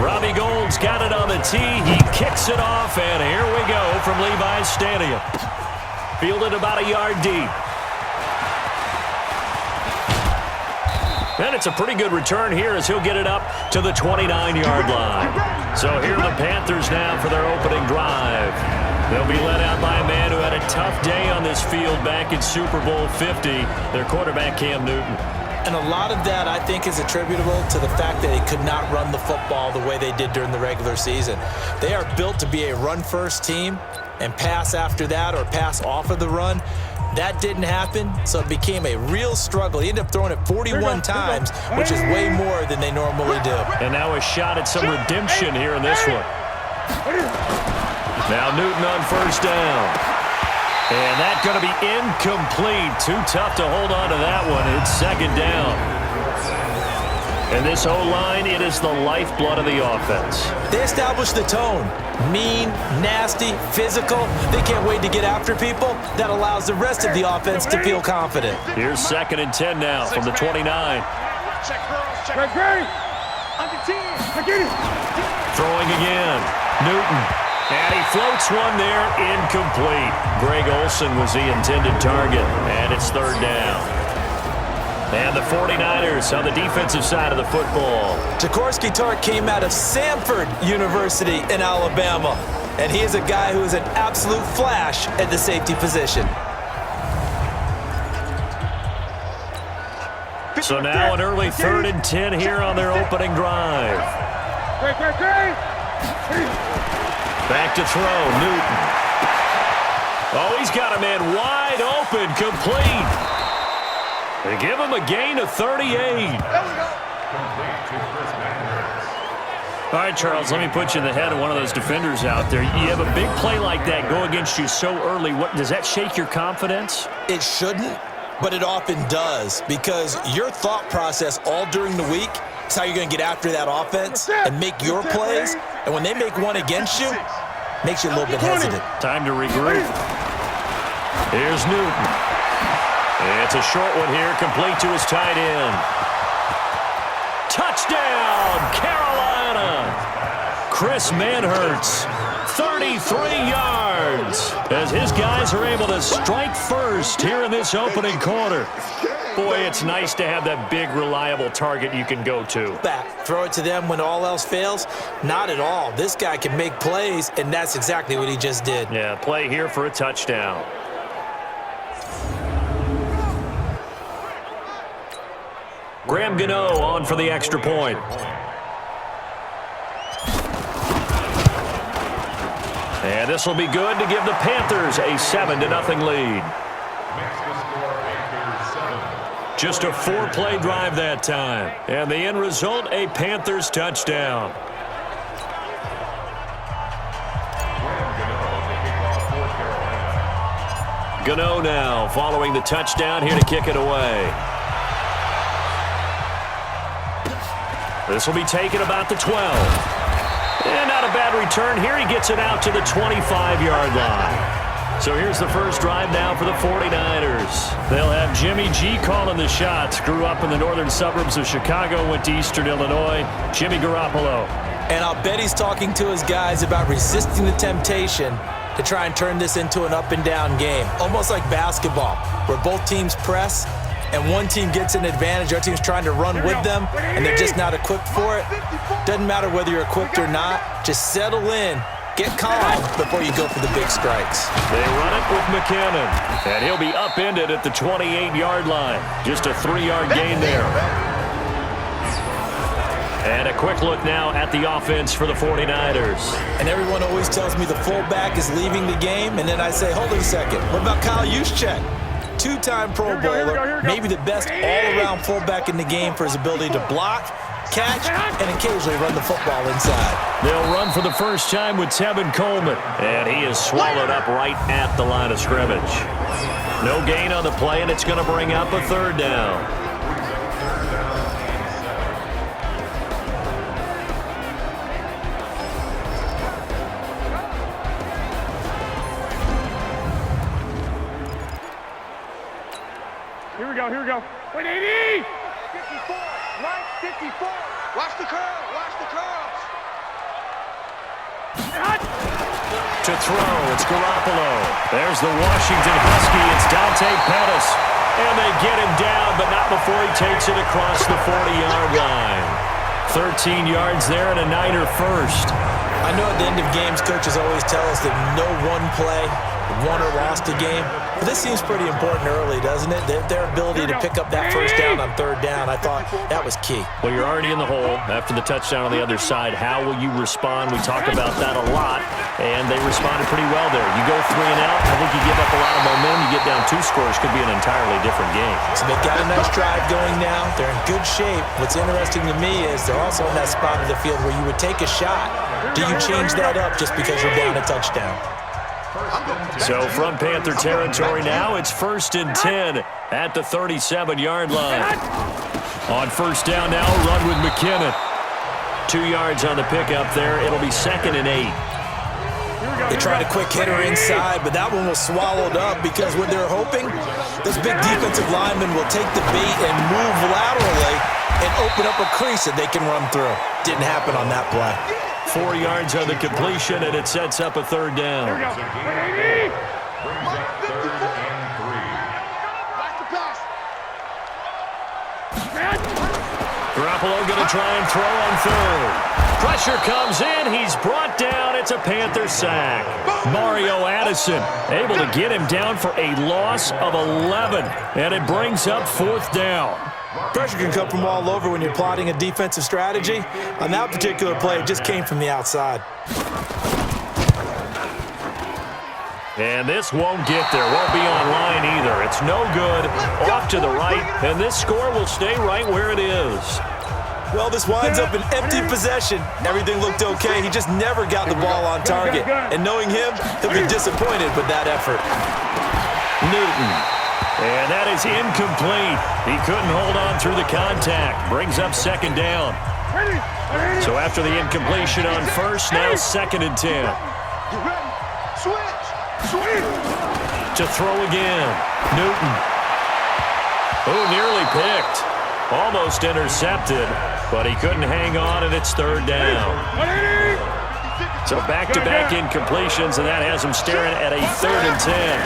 Robbie Gould's got it on the tee. He kicks it off, and here we go from Levi's Stadium. Fielded about a yard deep. And it's a pretty good return here as he'll get it up to the 29-yard line. So here are the Panthers now for their opening drive. They'll be led out by a man who had a tough day on this field back in Super Bowl 50, their quarterback Cam Newton. And a lot of that, I think, is attributable to the fact that they could not run the football the way they did during the regular season. They are built to be a run-first team, and pass after that or pass off of the run. That didn't happen, so it became a real struggle. He ended up throwing it 41 times, which is way more than they normally do. And now a shot at some redemption here in this one. Now Newton on first down. And that's going to be incomplete. Too tough to hold on to that one. It's second down. And this O-line, it is the lifeblood of the offense. They established the tone. Mean, nasty, physical. They can't wait to get after people. That allows the rest of the offense to feel confident. Here's 2nd and 10 now from the 29. Throwing again. Newton. And he floats one there, incomplete. Greg Olsen was the intended target, and it's 3rd down. And the 49ers on the defensive side of the football. Jaworski Tartt came out of Samford University in Alabama, and he is a guy who is an absolute flash at the safety position. So now an early 3rd and 10 here on their opening drive. Back to throw, Newton. Oh, he's got a man wide open, complete. They give him a gain of 38. All right, Charles, let me put you in the head of one of those defenders out there. You have a big play like that go against you so early. What does that shake your confidence? It shouldn't, but it often does, because your thought process all during the week is how you're going to get after that offense and make your plays. And when they make one against you, makes you a little bit hesitant. Time to regroup. Here's Newton. It's a short one here, complete to his tight end. Touchdown, Carolina! Chris Manhertz, 33 yards, as his guys are able to strike first here in this opening quarter. Boy, it's nice to have that big, reliable target you can go to. Back, throw it to them when all else fails? Not at all. This guy can make plays, and that's exactly what he just did. Yeah, play here for a touchdown. Graham Gano on for the extra point. And this will be good to give the Panthers a 7-0 lead. Just a 4-play drive that time. And the end result, a Panthers touchdown. Gano now following the touchdown here to kick it away. This will be taken about the 12. And not a bad return here. He gets it out to the 25-yard line. So here's the first drive now for the 49ers. They'll have Jimmy G calling the shots. Grew up in the northern suburbs of Chicago, went to Eastern Illinois. Jimmy Garoppolo. And I'll bet he's talking to his guys about resisting the temptation to try and turn this into an up-and-down game. Almost like basketball, where both teams press, and one team gets an advantage, our team's trying to run with them, and they're just not equipped for it. Doesn't matter whether you're equipped or not. Just settle in, get calm before you go for the big strikes. They run it with McKinnon, and he'll be upended at the 28-yard line. Just a 3-yard gain there. And a quick look now at the offense for the 49ers. And everyone always tells me the fullback is leaving the game, and then I say, hold on a second, what about Kyle Juszczyk? Two-time Pro Bowler, maybe the best all-around fullback in the game for his ability to block, catch, and occasionally run the football inside. They'll run for the first time with Tevin Coleman, and he is swallowed up right at the line of scrimmage. No gain on the play, and it's going to bring up a 3rd down. Here we go. 180! 54, right 54. Watch the curl, watch the curls. To throw, it's Garoppolo. There's the Washington Husky. It's Dante Pettis. And they get him down, but not before he takes it across the 40-yard line. 13 yards there and a Niner first. I know at the end of games, coaches always tell us that no one play won or lost a game. But this seems pretty important early, doesn't it? Their ability to pick up that first down on third down, I thought that was key. Well, you're already in the hole after the touchdown on the other side. How will you respond? We talk about that a lot, and they responded pretty well there. You go 3 and out, I think you give up a lot of momentum. You get down 2 scores, could be an entirely different game. So they've got a nice drive going now. They're in good shape. What's interesting to me is they're also in that spot of the field where you would take a shot. Do you change that up just because you're down a touchdown? So from Panther territory now, it's 1st and 10 at the 37-yard line. On first down now, run with McKinnon. 2 yards on the pickup there. It'll be 2nd and 8. They tried a quick hitter inside, but that one was swallowed up because what they're hoping, this big defensive lineman will take the bait and move laterally and open up a crease that they can run through. Didn't happen on that play. 4 yards on the completion, and it sets up a 3rd down. Garoppolo going to try and throw on 3rd. Pressure comes in. He's brought down. It's a Panther sack. Mario Addison able to get him down for a loss of 11, and it brings up 4th down. Pressure can come from all over when you're plotting a defensive strategy. On that particular play, it just came from the outside. And this won't get there. Won't be online either. It's no good. Off to the right, and this score will stay right where it is. Well, this winds up an empty possession. Everything looked okay. He just never got the ball on target. And knowing him, he'll be disappointed with that effort. Newton. And that is incomplete. He couldn't hold on through the contact. Brings up 2nd down. So after the incompletion on 1st, now 2nd and 10. To throw again. Newton. Oh, nearly picked. Almost intercepted, but he couldn't hang on, and it's 3rd down. So back-to-back incompletions, and that has him staring at a 3rd and 10.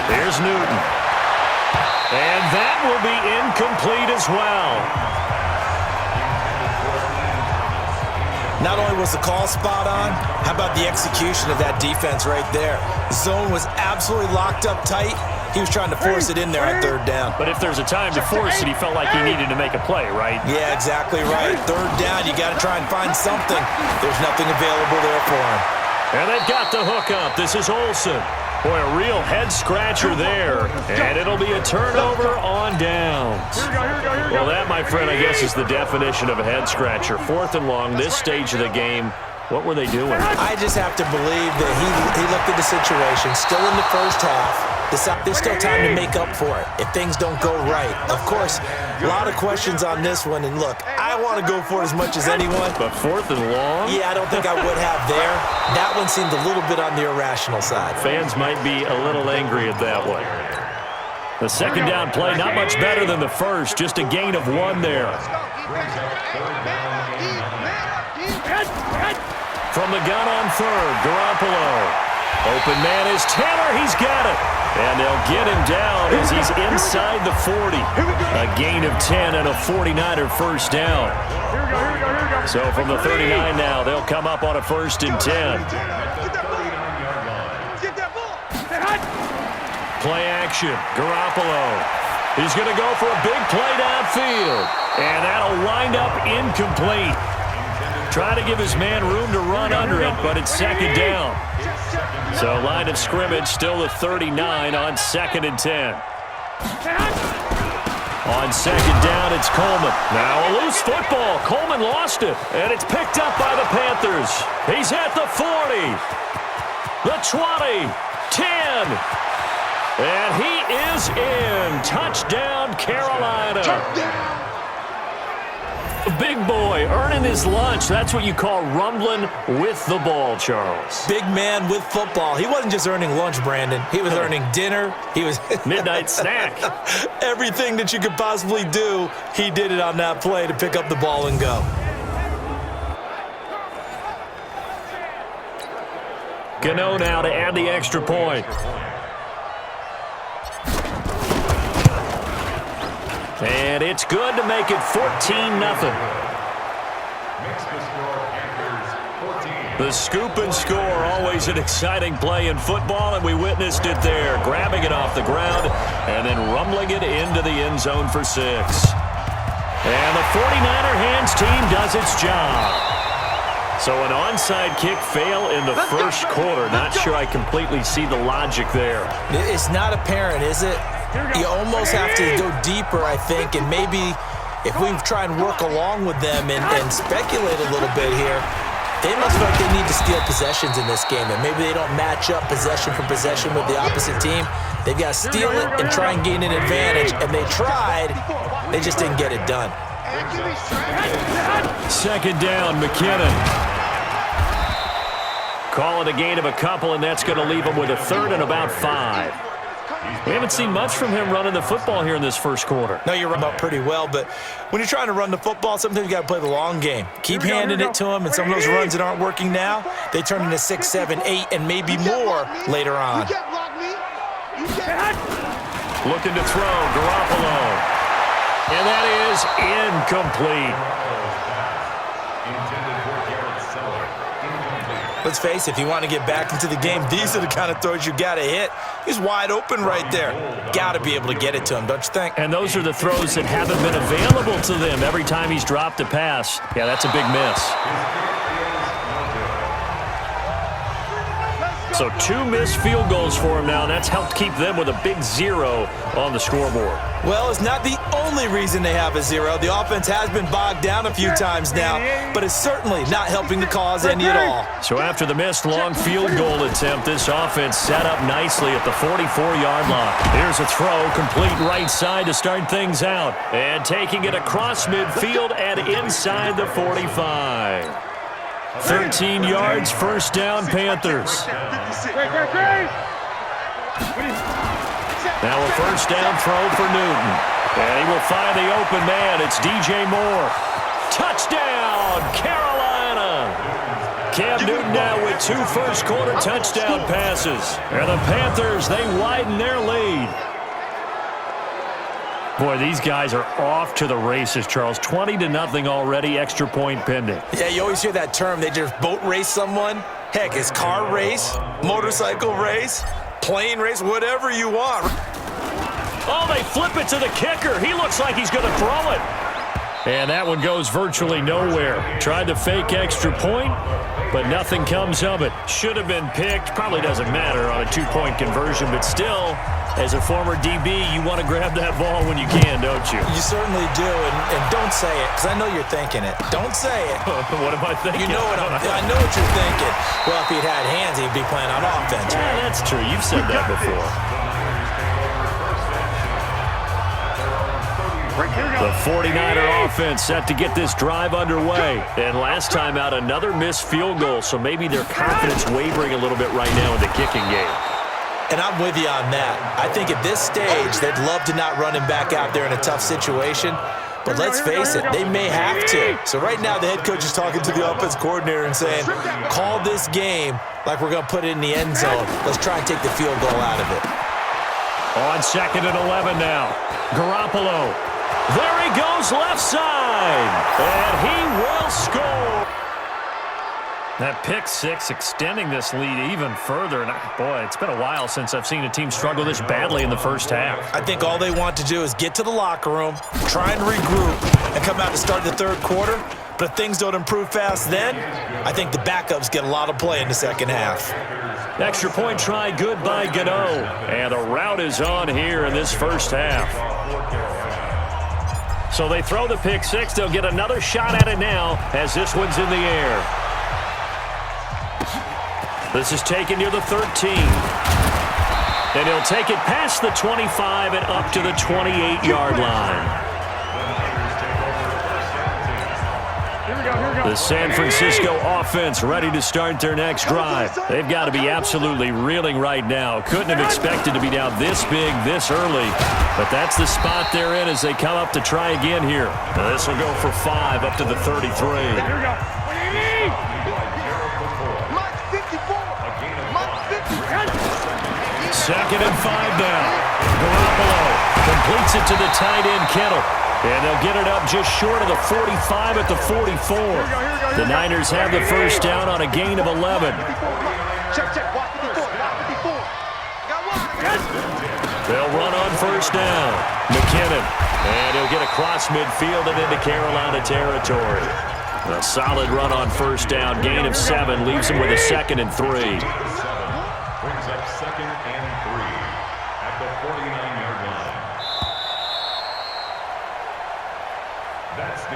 Here's Newton. And that will be incomplete as well. Not only was the call spot on, how about the execution of that defense right there? The zone was absolutely locked up tight. He was trying to force it in there at 3rd down. But if there's a time to force it, he felt like he needed to make a play, right? Yeah, exactly right. 3rd down, you got to try and find something. There's nothing available there for him. And they've got the hook up. This is Olsen. Boy, a real head-scratcher there. And it'll be a turnover on downs. Well, that, my friend, I guess is the definition of a head-scratcher. 4th and long, this stage of the game. What were they doing? I just have to believe that he looked at the situation, still in the first half. There's still time to make up for it if things don't go right. Of course, a lot of questions on this one. And look, I want to go for it as much as anyone. But 4th and long? Yeah, I don't think I would have there. That one seemed a little bit on the irrational side. Fans might be a little angry at that one. The 2nd down play, not much better than the first. Just a gain of 1 there. From the gun on 3rd, Garoppolo. Open man is Tanner. He's got it. And they'll get him down as he's inside the 40. A gain of 10 and a 49er first down. So from the 39 now, they'll come up on a 1st and 10. Play action. Garoppolo. He's going to go for a big play downfield. And that'll wind up incomplete. Try to give his man room to run under it, but it's 2nd down. So line of scrimmage still the 39 on 2nd and 10. On 2nd down, it's Coleman. Now a loose football. Coleman lost it, and it's picked up by the Panthers. He's at the 40, the 20, 10, and he is in. Touchdown, Carolina. Touchdown. Big boy earning his lunch. That's what you call rumbling with the ball, Charles. Big man with football. He wasn't just earning lunch, Brandon. He was earning dinner. He was midnight snack. Everything that you could possibly do, he did it on that play to pick up the ball and go. Gano now to add the extra point. And it's good to make it 14-0. The scoop and score, always an exciting play in football, and we witnessed it there, grabbing it off the ground and then rumbling it into the end zone for 6. And the 49er hands team does its job. So an onside kick fail in the first quarter. Not sure I completely see the logic there. It's not apparent, is it? You almost have to go deeper, I think, and maybe if we try and work along with them and speculate a little bit here, they must feel like they need to steal possessions in this game, and maybe they don't match up possession for possession with the opposite team. They've got to steal it and try and gain an advantage, and they tried. They just didn't get it done. Second down, McKinnon. Call it a gain of a couple, and that's going to leave him with a third and about 5. We haven't seen much from him running the football here in this first quarter. No, you're up pretty well, but when you're trying to run the football, sometimes you got to play the long game. Keep handing it to him, and some of those runs that aren't working now, they turn into 6, 7, 8, and maybe more later on. Looking to throw, Garoppolo. And that is incomplete. Let's face it, if you want to get back into the game, these are the kind of throws you got to hit. He's wide open right there. Got to be able to get it to him, don't you think? And those are the throws that haven't been available to them every time he's dropped a pass. Yeah, that's a big miss. So 2 missed field goals for him now, and that's helped keep them with a big 0 on the scoreboard. Well, it's not the only reason they have a 0. The offense has been bogged down a few times now, but it's certainly not helping the cause any at all. So after the missed long field goal attempt, this offense set up nicely at the 44-yard line. Here's a throw, complete right side to start things out. And taking it across midfield and inside the 45. 13 yards, first down, Panthers. Now a first down throw for Newton. And he will find the open man. It's DJ Moore. Touchdown, Carolina. Cam Newton now with 2 first-quarter touchdown passes. And the Panthers, they widen their lead. Boy, these guys are off to the races, Charles. 20-0 already, extra point pending. Yeah, you always hear that term. They just boat race someone. Heck, it's car race, motorcycle race, plane race, whatever you want. Oh, they flip it to the kicker. He looks like he's going to throw it. And that one goes virtually nowhere. Tried to fake extra point, but nothing comes of it. Should have been picked. Probably doesn't matter on a 2-point conversion, but still, as a former DB, you want to grab that ball when you can, don't you? You certainly do, and don't say it, because I know you're thinking it. Don't say it. What am I thinking? You know what I know what you're thinking. Well, if he'd had hands, he'd be playing on offense. Yeah, that's true. You've said that before. The 49er offense set to get this drive underway. And last time out, another missed field goal, so maybe their confidence wavering a little bit right now in the kicking game. And I'm with you on that. I think at this stage, they'd love to not run him back out there in a tough situation. But let's face it, they may have to. So right now, the head coach is talking to the offense coordinator and saying, call this game like we're going to put it in the end zone. Let's try and take the field goal out of it. On 2nd and 11 now. Garoppolo. There he goes left side. And he will score. That pick 6 extending this lead even further. And boy, it's been a while since I've seen a team struggle this badly in the first half. I think all they want to do is get to the locker room, try and regroup, and come out to start the third quarter. But if things don't improve fast then, I think the backups get a lot of play in the second half. Extra point try good by Gano. And the route is on here in this first half. So they throw the pick 6. They'll get another shot at it now as this one's in the air. This is taken near the 13. And he'll take it past the 25 and up to the 28-yard line. The San Francisco offense ready to start their next drive. They've got to be absolutely reeling right now. Couldn't have expected to be down this big, this early. But that's the spot they're in as they come up to try again here. Now this will go for 5 up to the 33. 2nd and 5 now. Garoppolo completes it to the tight end, Kittle. And they'll get it up just short of the 45 at the 44. The Niners have the first down on a gain of 11. They'll run on first down. McKinnon. And he'll get across midfield and into Carolina territory. A solid run on first down. Gain of 7 leaves him with a 2nd and 3. Brings up 2nd and 3 at the 49-yard line.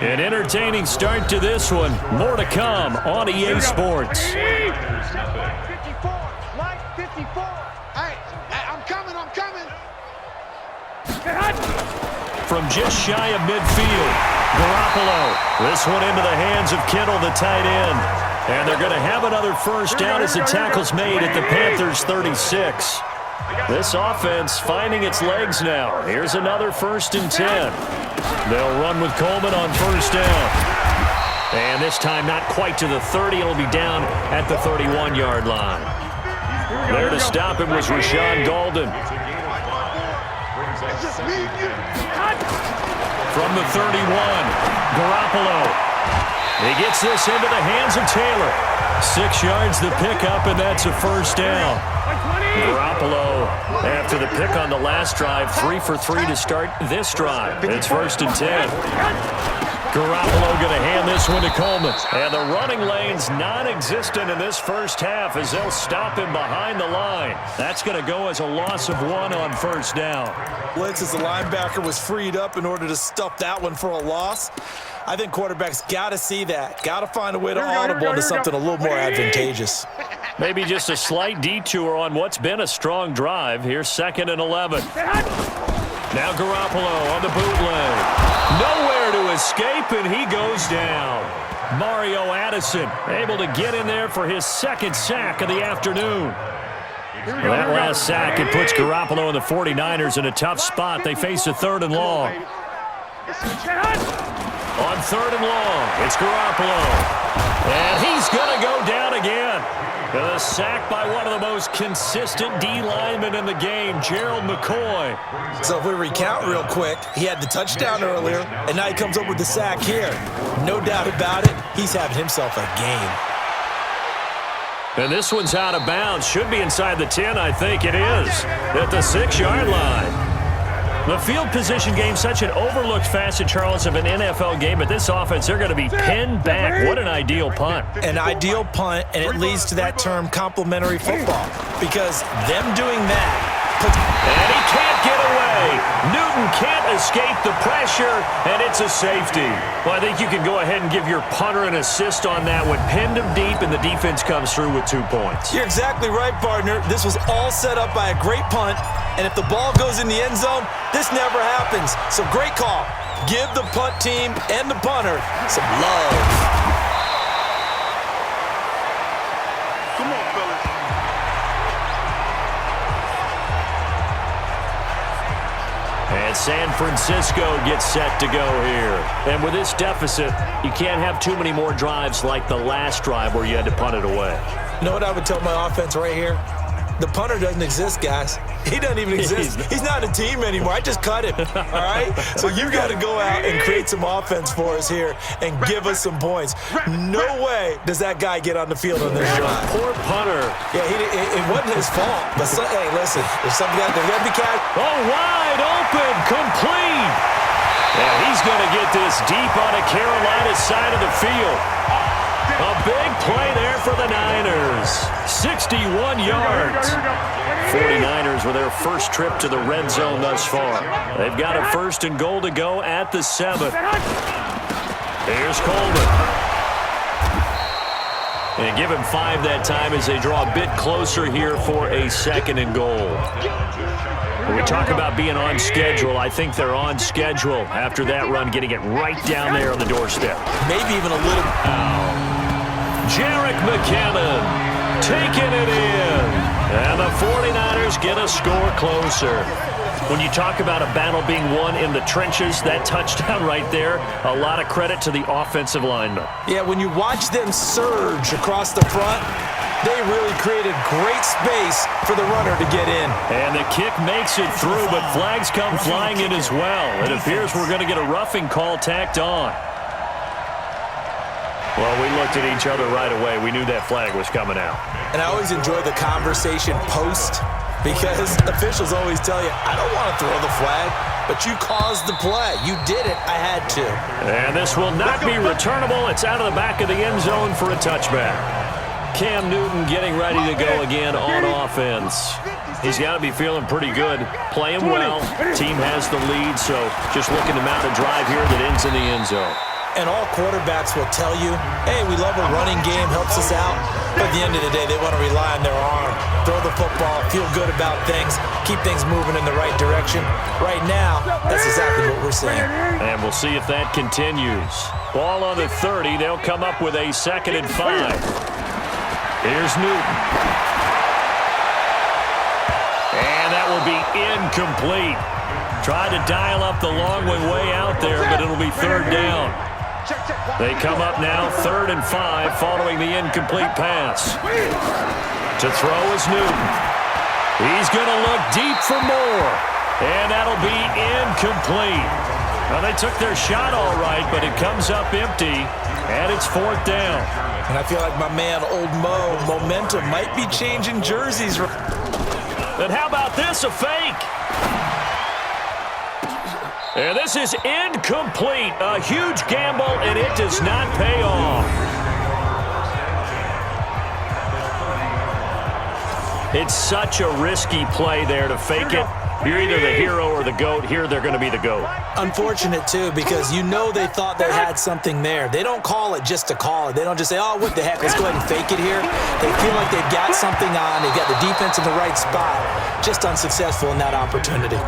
An entertaining start to this one. More to come on EA Sports. 54, Mike, 54. Hey, I'm coming. From just shy of midfield, Garoppolo. This one into the hands of Kittle, the tight end. And they're going to have another first down as the tackle's made at the Panthers' 36. This offense finding its legs now. Here's another 1st and 10. They'll run with Coleman on first down. And this time not quite to the 30. It'll be down at the 31-yard line. There to stop him was Rashawn Golden. From the 31, Garoppolo. He gets this into the hands of Taylor. 6 yards the pickup, and that's a first down. Garoppolo, after the pick on the last drive, 3 for 3 to start this drive. It's 1st and 10. Garoppolo going to hand this one to Coleman. And the running lane's non-existent in this first half as they'll stop him behind the line. That's going to go as a loss of 1 on first down. Blitz as the linebacker was freed up in order to stuff that one for a loss. I think quarterbacks got to see that. Got to find a way to audible into something a little more advantageous. Maybe just a slight detour on what's been a strong drive. Here's 2nd and 11. Now Garoppolo on the bootleg. Nowhere to escape, and he goes down. Mario Addison able to get in there for his 2nd sack of the afternoon. That last sack, it puts Garoppolo and the 49ers in a tough spot. They face a 3rd and long. On 3rd and long, it's Garoppolo. And he's going to go down again. A sack by one of the most consistent D linemen in the game, Gerald McCoy. So if we recount real quick, he had the touchdown earlier, and now he comes up with the sack here. No doubt about it, he's having himself a game. And this one's out of bounds. Should be inside the 10, I think it is. At the 6-yard line. The field position game, such an overlooked facet, Charles, of an NFL game. But this offense, they're going to be pinned back. What an ideal punt. An ideal punt, and it leads to that term complementary football. Because them doing that puts... And he can't get away. Newton can't escape the pressure, and it's a safety. Well, I think you can go ahead and give your punter an assist on that one. Pinned him deep, and the defense comes through with 2 points. You're exactly right, partner. This was all set up by a great punt. And if the ball goes in the end zone, this never happens. So great call. Give the punt team and the punter some love. Come on, fellas. And San Francisco gets set to go here. And with this deficit, you can't have too many more drives like the last drive where you had to punt it away. You know what I would tell my offense right here? The punter doesn't exist, guys. He doesn't even exist. He's not a team anymore. I just cut him, all right? So you got to go out and create some offense for us here and give us some points. No way does that guy get on the field on this drive. Poor punter. Yeah, it wasn't his fault. But, hey, listen, there's something out there. There's got to be cash. Oh, wide open, complete. And he's going to get this deep on a Carolina side of the field. A big play there for the Niners. 61 yards. 49ers with their first trip to the red zone thus far. They've got a 1st and goal to go at the 7. Here's Coleman. And give him 5 that time as they draw a bit closer here for a 2nd and goal. When we talk about being on schedule, I think they're on schedule after that run, getting it right down there on the doorstep. Maybe even a little... Jerick McKinnon taking it in. And the 49ers get a score closer. When you talk about a battle being won in the trenches, that touchdown right there, a lot of credit to the offensive linemen. Yeah, when you watch them surge across the front, They really created great space for the runner to get in. And the kick makes it through, but flags come flying in as well. It appears we're going to get a roughing call tacked on. Well, we looked at each other right away. We knew that flag was coming out. And I always enjoy the conversation post because officials always tell you, I don't want to throw the flag, but you caused the play. You did it. I had to. And this will not be returnable. It's out of the back of the end zone for a touchback. Cam Newton getting ready to go again on offense. He's got to be feeling pretty good, playing well. Team has the lead, so just looking to mount a drive here that ends in the end zone. And all quarterbacks will tell you, hey, we love a running game, helps us out. But at the end of the day, they want to rely on their arm. Throw the football, feel good about things, keep things moving in the right direction. Right now, that's exactly what we're seeing. And we'll see if that continues. Ball on the 30. They'll come up with a 2nd and 5. Here's Newton. And that will be incomplete. Tried to dial up the long one way out there, but it'll be 3rd down. They come up now 3rd and 5 following the incomplete pass. To throw is Newton. He's going to look deep for more. And that'll be incomplete. Well, they took their shot all right, but it comes up empty, and it's 4th down. And I feel like my man, Old Mo, momentum might be changing jerseys. And how about this, a fake? And this is incomplete. A huge gamble, and it does not pay off. It's such a risky play there to fake it. You're either the hero or the GOAT. Here, they're going to be the GOAT. Unfortunate, too, because you know they thought they had something there. They don't call it just to call it. They don't just say, oh, what the heck, let's go ahead and fake it here. They feel like they've got something on. They've got the defense in the right spot. Just unsuccessful in that opportunity.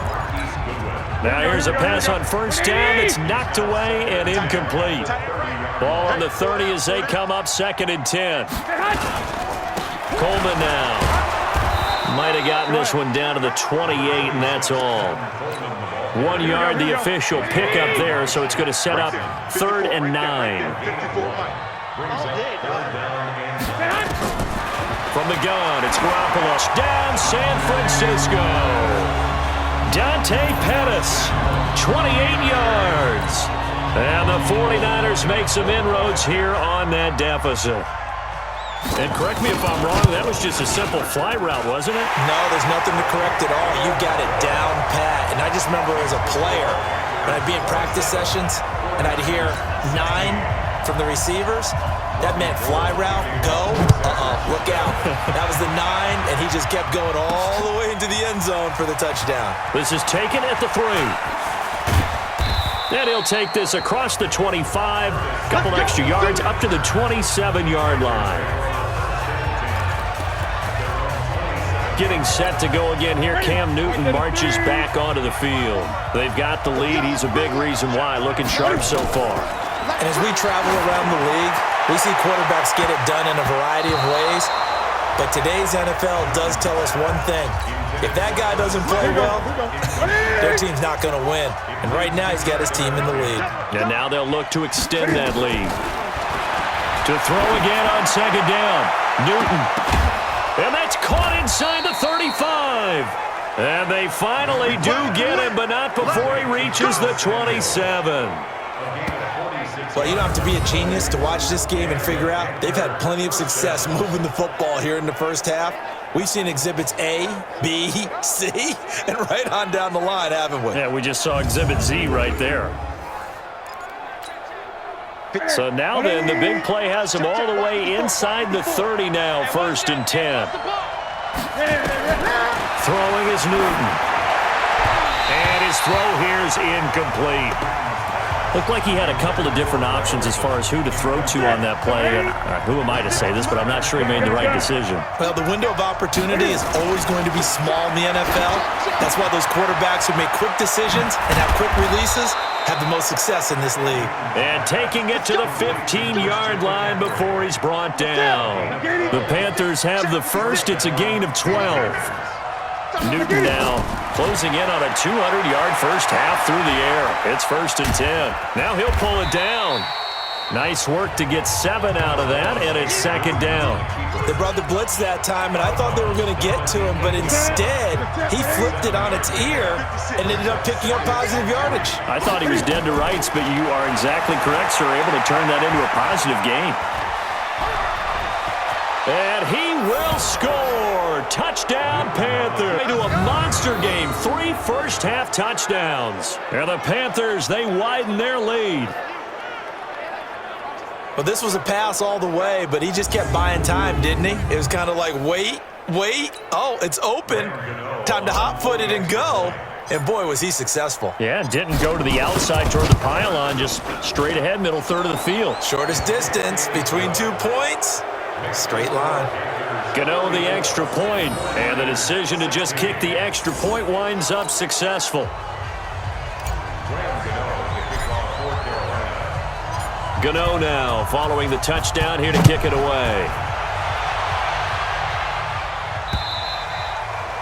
Now here's a pass on 1st down. It's knocked away and incomplete. Ball on the 30 as they come up 2nd and 10. Coleman now. Might have gotten this one down to the 28, and that's all. 1 yard, the official pickup there, so it's going to set up 3rd and 9. From the gun, it's Garoppolo. Down San Francisco. Dante Pettis, 28 yards. And the 49ers make some inroads here on that deficit. And correct me if I'm wrong, that was just a simple fly route, wasn't it? No, there's nothing to correct at all. You got it down pat. And I just remember as a player, when I'd be in practice sessions, and I'd hear 9 from the receivers, that meant fly route, go, look out. That was the 9, and he just kept going all the way into the end zone for the touchdown. This is taken at the 3. And he'll take this across the 25, couple extra yards, up to the 27-yard line. Getting set to go again here. Cam Newton marches back onto the field. They've got the lead. He's a big reason why. Looking sharp so far. And as we travel around the league, we see quarterbacks get it done in a variety of ways. But today's NFL does tell us one thing. If that guy doesn't play well, their team's not going to win. And right now, he's got his team in the lead. And now they'll look to extend that lead. To throw again on 2nd down. Newton. And that's caught inside the 35. And they finally do get him, but not before he reaches the 27. Well, you don't have to be a genius to watch this game and figure out they've had plenty of success moving the football here in the first half. We've seen exhibits A, B, C, and right on down the line, haven't we? Yeah, we just saw exhibit Z right there. So now then, the big play has him all the way inside the 30 now, 1st and 10. Throwing is Newton. And his throw here is incomplete. Looked like he had a couple of different options as far as who to throw to on that play. And who am I to say this, but I'm not sure he made the right decision. Well, the window of opportunity is always going to be small in the NFL. That's why those quarterbacks who make quick decisions and have quick releases have the most success in this league. And taking it to the 15-yard line before he's brought down. The Panthers have the first. It's a gain of 12. Newton now closing in on a 200-yard first half through the air. It's 1st and 10. Now he'll pull it down. Nice work to get 7 out of that, and it's second down. They brought the blitz that time, and I thought they were going to get to him, but instead, he flipped it on its ear and ended up picking up positive yardage. I thought he was dead to rights, but you are exactly correct, sir. Able to turn that into a positive gain. And he will score. Touchdown, Panthers. Into a monster game. 3 first-half touchdowns. And the Panthers, they widen their lead. Well, this was a pass all the way, but he just kept buying time, didn't he? It was kind of like, wait. Oh, it's open. Time to hot-foot it and go. And, boy, was he successful. Yeah, didn't go to the outside toward the pylon, just straight ahead, middle third of the field. Shortest distance between 2 points. Straight line. Gano the extra point, and the decision to just kick the extra point winds up successful. Gano now following the touchdown here to kick it away.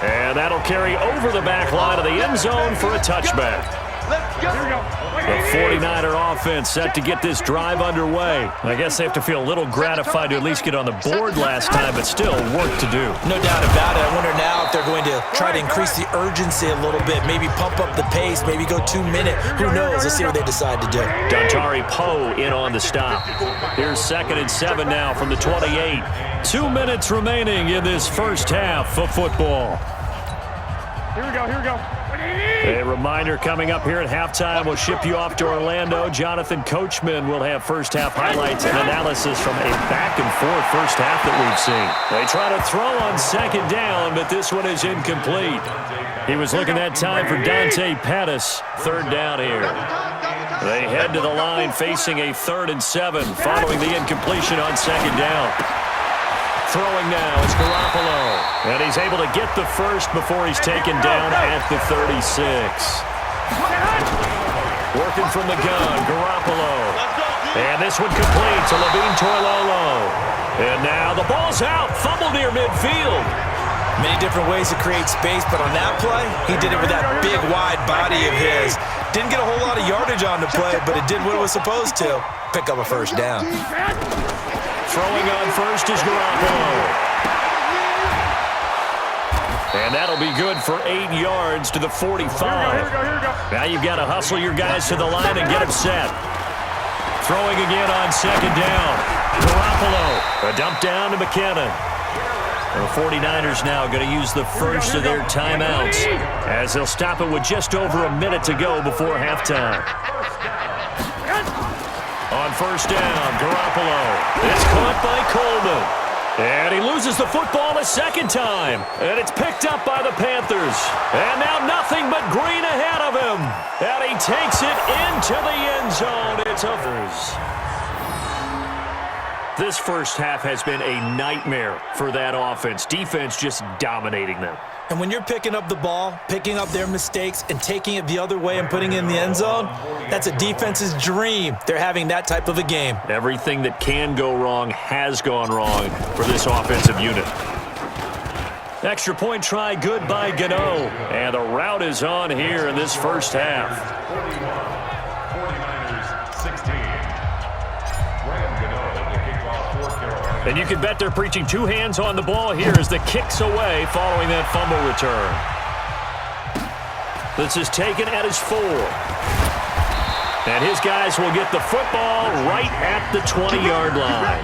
And that'll carry over the back line of the end zone for a touchback. The 49er offense set to get this drive underway. I guess they have to feel a little gratified to at least get on the board last time, but still work to do. No doubt about it. I wonder now if they're going to try to increase the urgency a little bit, maybe pump up the pace, maybe go 2-minute. Who knows? Let's see what they decide to do. Dontari Poe in on the stop. Here's 2nd and 7 now from the 28. 2 minutes remaining in this first half of football. Here we go. A reminder coming up here at halftime, we'll ship you off to Orlando. Jonathan Coachman will have first-half highlights and analysis from a back-and-forth first half that we've seen. They try to throw on 2nd down, but this one is incomplete. He was looking that time for Dante Pettis. 3rd down here. They head to the line facing a 3rd and 7 following the incompletion on 2nd down. Throwing now is Garoppolo. And he's able to get the first before he's taken down at the 36. Working from the gun, Garoppolo. And this one complete to Levine Toilolo. And now the ball's out. Fumble near midfield. Many different ways to create space, but on that play, he did it with that big, wide body of his. Didn't get a whole lot of yardage on the play, but it did what it was supposed to. Pick up a first down. Throwing on first is Garoppolo. And that'll be good for 8 yards to the 45. Here we go. Now you've got to hustle your guys to the line and get them set. Throwing again on 2nd down. Garoppolo. A dump down to McKinnon. The 49ers now going to use the first of their timeouts as they'll stop it with just over a minute to go before halftime. On 1st down, Garoppolo. It's caught by Coleman. And he loses the football a 2nd time. And it's picked up by the Panthers. And now nothing but green ahead of him. And he takes it into the end zone. It's overs. This first half has been a nightmare for that offense. Defense just dominating them. And when you're picking up the ball, picking up their mistakes, and taking it the other way and putting it in the end zone, that's a defense's dream. They're having that type of a game. Everything that can go wrong has gone wrong for this offensive unit. Extra point try, good by Gano. And the route is on here in this first half. 49ers 16. And you can bet they're preaching 2 hands on the ball here as the kick's away following that fumble return. This is taken at his 4. And his guys will get the football right at the 20-yard line.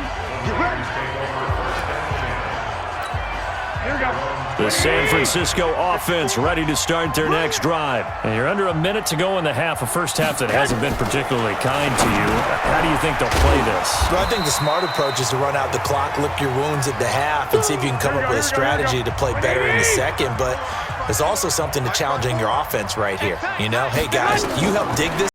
Here we go. The San Francisco offense ready to start their next drive. And you're under a minute to go in the half, a first half that hasn't been particularly kind to you. How do you think they'll play this? Well, I think the smart approach is to run out the clock, lick your wounds at the half, and see if you can come up with a strategy to play better in the second. But there's also something to challenging your offense right here. You know, hey, guys, you help dig this